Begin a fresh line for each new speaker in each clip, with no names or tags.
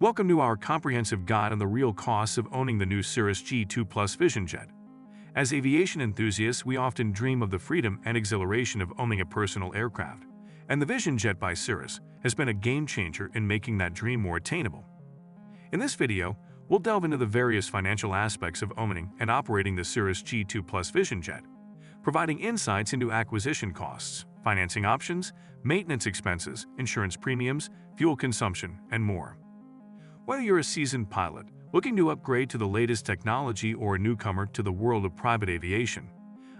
Welcome to our comprehensive guide on the real costs of owning the new Cirrus G2 Plus Vision Jet. As aviation enthusiasts, we often dream of the freedom and exhilaration of owning a personal aircraft, and the Vision Jet by Cirrus has been a game-changer in making that dream more attainable. In this video, we'll delve into the various financial aspects of owning and operating the Cirrus G2 Plus Vision Jet, providing insights into acquisition costs, financing options, maintenance expenses, insurance premiums, fuel consumption, and more. Whether you're a seasoned pilot looking to upgrade to the latest technology or a newcomer to the world of private aviation,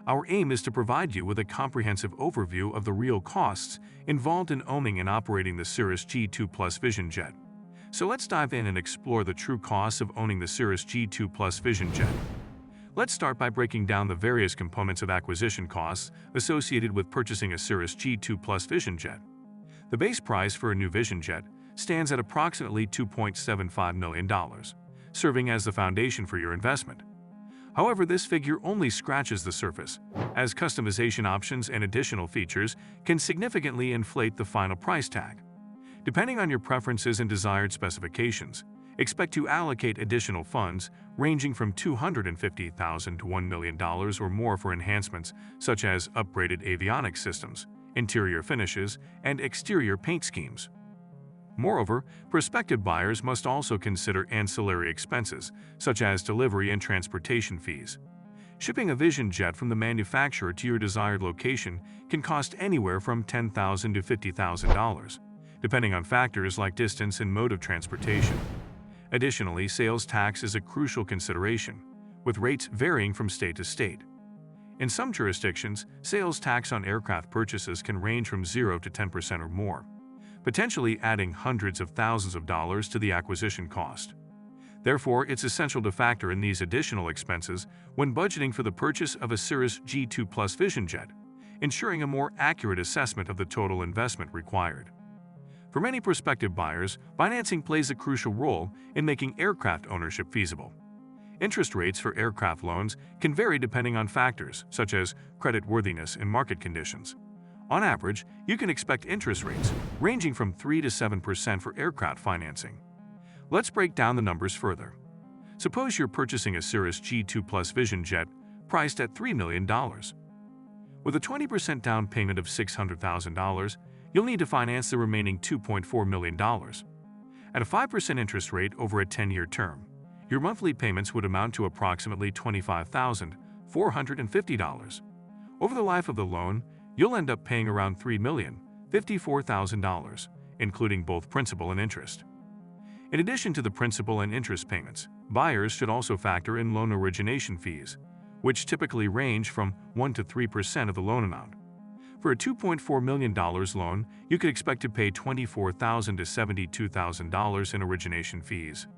our aim is to provide you with a comprehensive overview of the real costs involved in owning and operating the Cirrus G2 Plus Vision Jet. So let's dive in and explore the true costs of owning the Cirrus G2 Plus Vision Jet. Let's start by breaking down the various components of acquisition costs associated with purchasing a Cirrus G2 Plus Vision Jet. The base price for a new Vision Jet stands at approximately $2.75 million, serving as the foundation for your investment. However, this figure only scratches the surface, as customization options and additional features can significantly inflate the final price tag. Depending on your preferences and desired specifications, expect to allocate additional funds ranging from $250,000 to $1 million or more for enhancements such as upgraded avionics systems, interior finishes, and exterior paint schemes. Moreover, prospective buyers must also consider ancillary expenses, such as delivery and transportation fees. Shipping a Vision Jet from the manufacturer to your desired location can cost anywhere from $10,000 to $50,000, depending on factors like distance and mode of transportation. Additionally, sales tax is a crucial consideration, with rates varying from state to state. In some jurisdictions, sales tax on aircraft purchases can range from 0 to 10% or more, potentially adding hundreds of thousands of dollars to the acquisition cost. Therefore, it's essential to factor in these additional expenses when budgeting for the purchase of a Cirrus G2 Plus Vision Jet, ensuring a more accurate assessment of the total investment required. For many prospective buyers, financing plays a crucial role in making aircraft ownership feasible. Interest rates for aircraft loans can vary depending on factors such as creditworthiness and market conditions. On average, you can expect interest rates ranging from 3 to 7% for aircraft financing. Let's break down the numbers further. Suppose you're purchasing a Cirrus G2 Plus Vision Jet priced at $3 million. With a 20% down payment of $600,000, you'll need to finance the remaining $2.4 million. At a 5% interest rate over a 10-year term, your monthly payments would amount to approximately $25,450. Over the life of the loan, you'll end up paying around $3,054,000, including both principal and interest. In addition to the principal and interest payments, buyers should also factor in loan origination fees, which typically range from 1 to 3% of the loan amount. For a $2.4 million loan, you could expect to pay $24,000 to $72,000 in origination fees.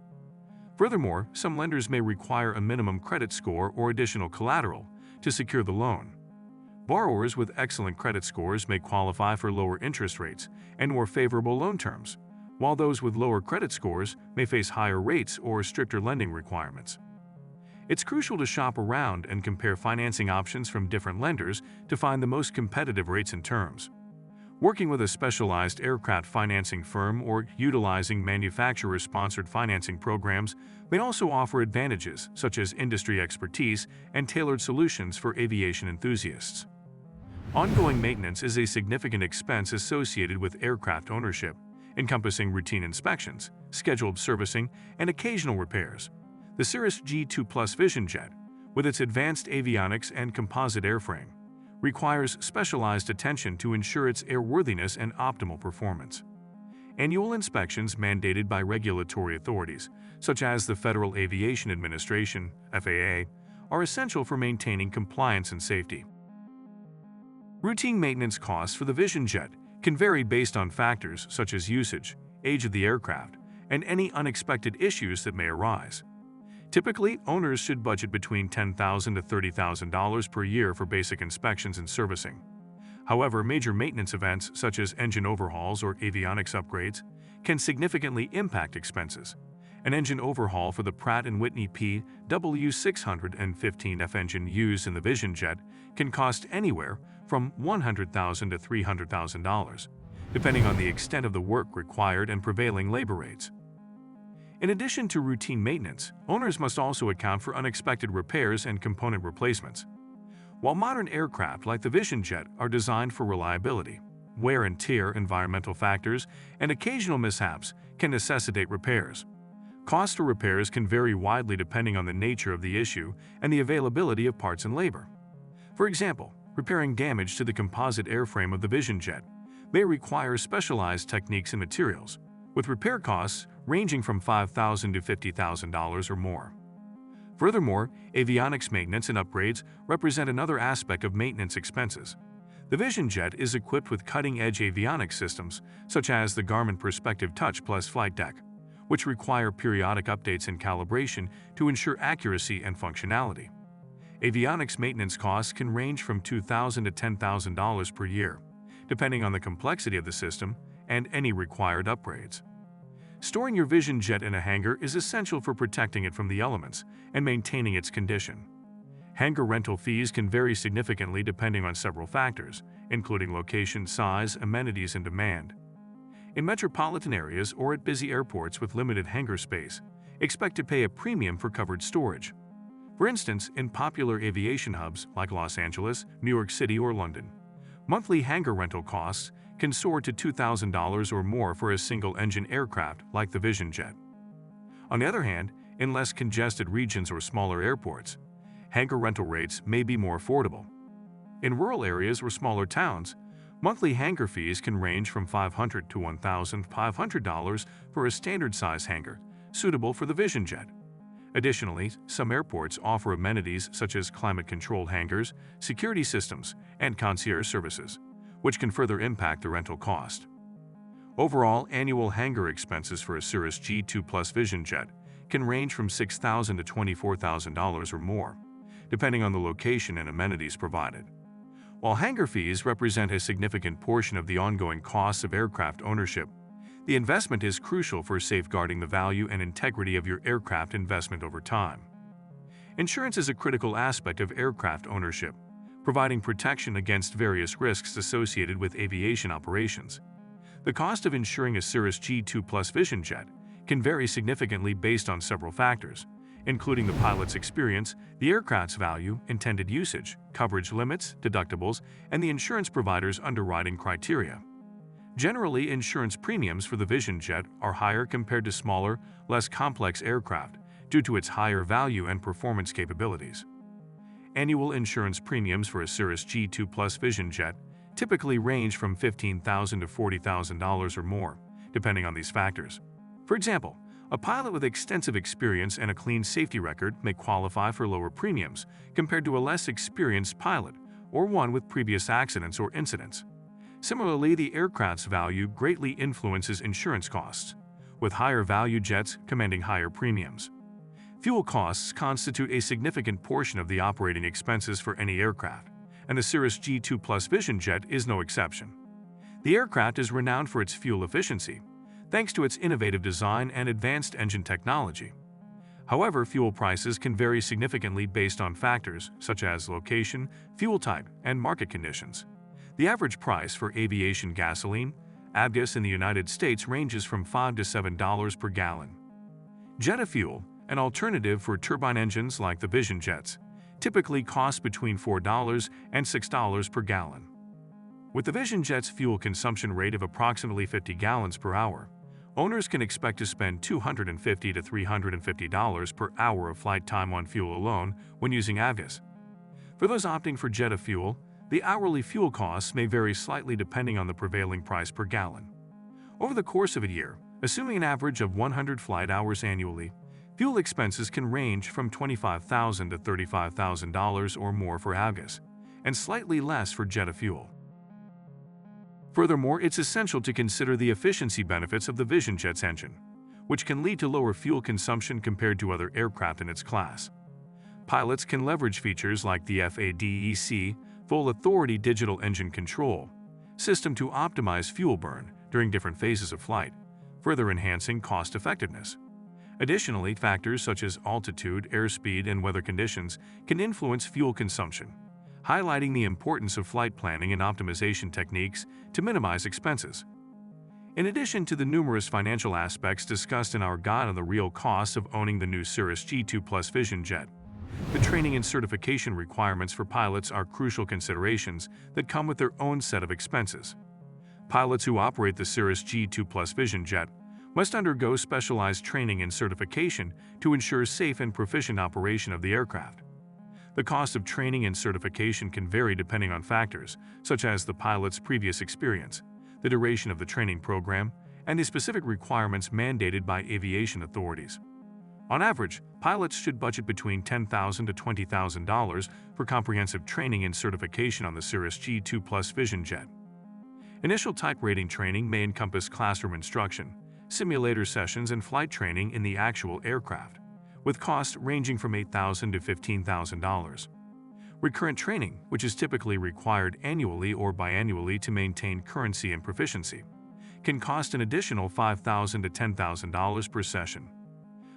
Furthermore, some lenders may require a minimum credit score or additional collateral to secure the loan. Borrowers with excellent credit scores may qualify for lower interest rates and more favorable loan terms, while those with lower credit scores may face higher rates or stricter lending requirements. It's crucial to shop around and compare financing options from different lenders to find the most competitive rates and terms. Working with a specialized aircraft financing firm or utilizing manufacturer-sponsored financing programs may also offer advantages such as industry expertise and tailored solutions for aviation enthusiasts. Ongoing maintenance is a significant expense associated with aircraft ownership, encompassing routine inspections, scheduled servicing, and occasional repairs. The Cirrus G2 Plus Vision Jet, with its advanced avionics and composite airframe, requires specialized attention to ensure its airworthiness and optimal performance. Annual inspections mandated by regulatory authorities, such as the Federal Aviation Administration (FAA), are essential for maintaining compliance and safety. Routine maintenance costs for the Vision Jet can vary based on factors such as usage, age of the aircraft, and any unexpected issues that may arise. Typically, owners should budget between $10,000 to $30,000 per year for basic inspections and servicing. However, major maintenance events such as engine overhauls or avionics upgrades can significantly impact expenses. An engine overhaul for the Pratt & Whitney PW615F engine used in the Vision Jet can cost anywhere from $100,000 to $300,000, depending on the extent of the work required and prevailing labor rates. In addition to routine maintenance, owners must also account for unexpected repairs and component replacements. While modern aircraft like the Vision Jet are designed for reliability, wear and tear, environmental factors, and occasional mishaps can necessitate repairs. Costs for repairs can vary widely depending on the nature of the issue and the availability of parts and labor. For example, repairing damage to the composite airframe of the Vision Jet may require specialized techniques and materials, with repair costs ranging from $5,000 to $50,000 or more. Furthermore, avionics maintenance and upgrades represent another aspect of maintenance expenses. The Vision Jet is equipped with cutting-edge avionics systems, such as the Garmin Perspective Touch Plus flight deck, which require periodic updates and calibration to ensure accuracy and functionality. Avionics maintenance costs can range from $2,000 to $10,000 per year, depending on the complexity of the system and any required upgrades. Storing your Vision Jet in a hangar is essential for protecting it from the elements and maintaining its condition. Hangar rental fees can vary significantly depending on several factors, including location, size, amenities, and demand. In metropolitan areas or at busy airports with limited hangar space, expect to pay a premium for covered storage. For instance, in popular aviation hubs like Los Angeles, New York City, or London, monthly hangar rental costs can soar to $2,000 or more for a single-engine aircraft like the Vision Jet. On the other hand, in less congested regions or smaller airports, hangar rental rates may be more affordable. In rural areas or smaller towns, monthly hangar fees can range from $500 to $1,500 for a standard-size hangar suitable for the Vision Jet. Additionally, some airports offer amenities such as climate-controlled hangars, security systems, and concierge services, which can further impact the rental cost. Overall, annual hangar expenses for a Cirrus G2 Plus Vision Jet can range from $6,000 to $24,000 or more, depending on the location and amenities provided. While hangar fees represent a significant portion of the ongoing costs of aircraft ownership, the investment is crucial for safeguarding the value and integrity of your aircraft investment over time. Insurance is a critical aspect of aircraft ownership, providing protection against various risks associated with aviation operations. The cost of insuring a Cirrus G2 Plus Vision Jet can vary significantly based on several factors, including the pilot's experience, the aircraft's value, intended usage, coverage limits, deductibles, and the insurance provider's underwriting criteria. Generally, insurance premiums for the Vision Jet are higher compared to smaller, less complex aircraft due to its higher value and performance capabilities. Annual insurance premiums for a Cirrus G2 Plus Vision Jet typically range from $15,000 to $40,000 or more, depending on these factors. For example, a pilot with extensive experience and a clean safety record may qualify for lower premiums compared to a less experienced pilot or one with previous accidents or incidents. Similarly, the aircraft's value greatly influences insurance costs, with higher value jets commanding higher premiums. Fuel costs constitute a significant portion of the operating expenses for any aircraft, and the Cirrus G2 Plus Vision Jet is no exception. The aircraft is renowned for its fuel efficiency, thanks to its innovative design and advanced engine technology. However, fuel prices can vary significantly based on factors such as location, fuel type, and market conditions. The average price for aviation gasoline, avgas in the United States ranges from $5 to $7 per gallon. Jet fuel, an alternative for turbine engines like the Vision Jets, typically costs between $4 and $6 per gallon. With the Vision Jet's fuel consumption rate of approximately 50 gallons per hour, owners can expect to spend $250 to $350 per hour of flight time on fuel alone when using avgas. For those opting for jet fuel, the hourly fuel costs may vary slightly depending on the prevailing price per gallon. Over the course of a year, assuming an average of 100 flight hours annually, fuel expenses can range from $25,000 to $35,000 or more for avgas, and slightly less for jet fuel. Furthermore, it's essential to consider the efficiency benefits of the Vision Jet's engine, which can lead to lower fuel consumption compared to other aircraft in its class. Pilots can leverage features like the FADEC, Full Authority Digital Engine Control system to optimize fuel burn during different phases of flight, further enhancing cost-effectiveness. Additionally, factors such as altitude, airspeed, and weather conditions can influence fuel consumption, highlighting the importance of flight planning and optimization techniques to minimize expenses. In addition to the numerous financial aspects discussed in our guide on the real costs of owning the new Cirrus G2 Plus Vision jet, the training and certification requirements for pilots are crucial considerations that come with their own set of expenses. Pilots who operate the Cirrus G2 Plus Vision jet must undergo specialized training and certification to ensure safe and proficient operation of the aircraft. The cost of training and certification can vary depending on factors such as the pilot's previous experience, the duration of the training program, and the specific requirements mandated by aviation authorities. On average, pilots should budget between $10,000 to $20,000 for comprehensive training and certification on the Cirrus G2 Plus Vision jet. Initial type rating training may encompass classroom instruction, simulator sessions, and flight training in the actual aircraft, with costs ranging from $8,000 to $15,000. Recurrent training, which is typically required annually or biannually to maintain currency and proficiency, can cost an additional $5,000 to $10,000 per session.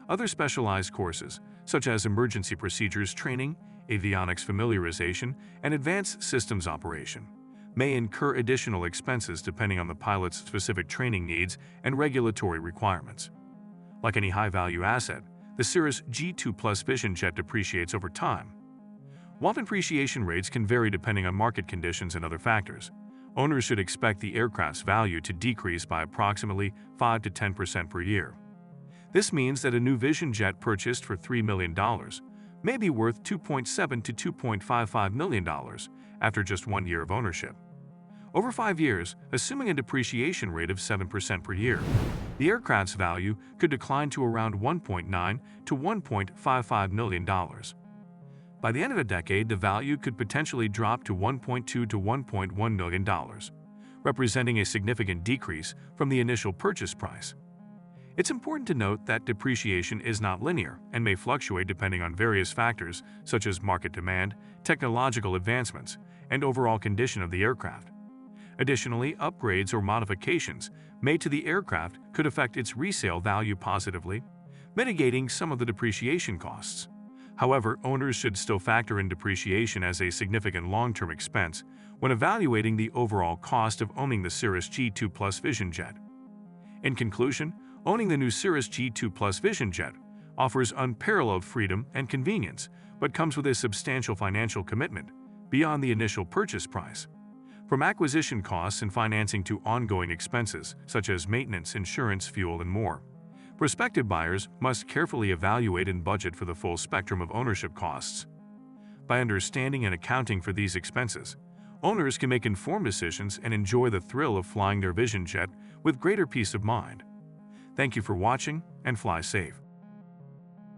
Other specialized courses, such as emergency procedures training, avionics familiarization, and advanced systems operation, may incur additional expenses depending on the pilot's specific training needs and regulatory requirements. Like any high-value asset, the Cirrus G2 Plus Vision jet depreciates over time. While depreciation rates can vary depending on market conditions and other factors, owners should expect the aircraft's value to decrease by approximately 5 to 10% per year. This means that a new Vision jet purchased for $3 million may be worth $2.7 to $2.55 million after just 1 year of ownership. Over 5 years, assuming a depreciation rate of 7% per year, the aircraft's value could decline to around $1.9 to $1.55 million. By the end of a decade, the value could potentially drop to $1.2 to $1.1 million, representing a significant decrease from the initial purchase price. It's important to note that depreciation is not linear and may fluctuate depending on various factors such as market demand, technological advancements, and overall condition of the aircraft. Additionally, upgrades or modifications made to the aircraft could affect its resale value positively, mitigating some of the depreciation costs. However, owners should still factor in depreciation as a significant long-term expense when evaluating the overall cost of owning the Cirrus G2 Plus Vision jet. In conclusion, owning the new Cirrus G2 Plus Vision jet offers unparalleled freedom and convenience, but comes with a substantial financial commitment beyond the initial purchase price. From acquisition costs and financing to ongoing expenses such as maintenance, insurance, fuel, and more, prospective buyers must carefully evaluate and budget for the full spectrum of ownership costs. By understanding and accounting for these expenses, owners can make informed decisions and enjoy the thrill of flying their Vision jet with greater peace of mind. Thank you for watching, and fly safe.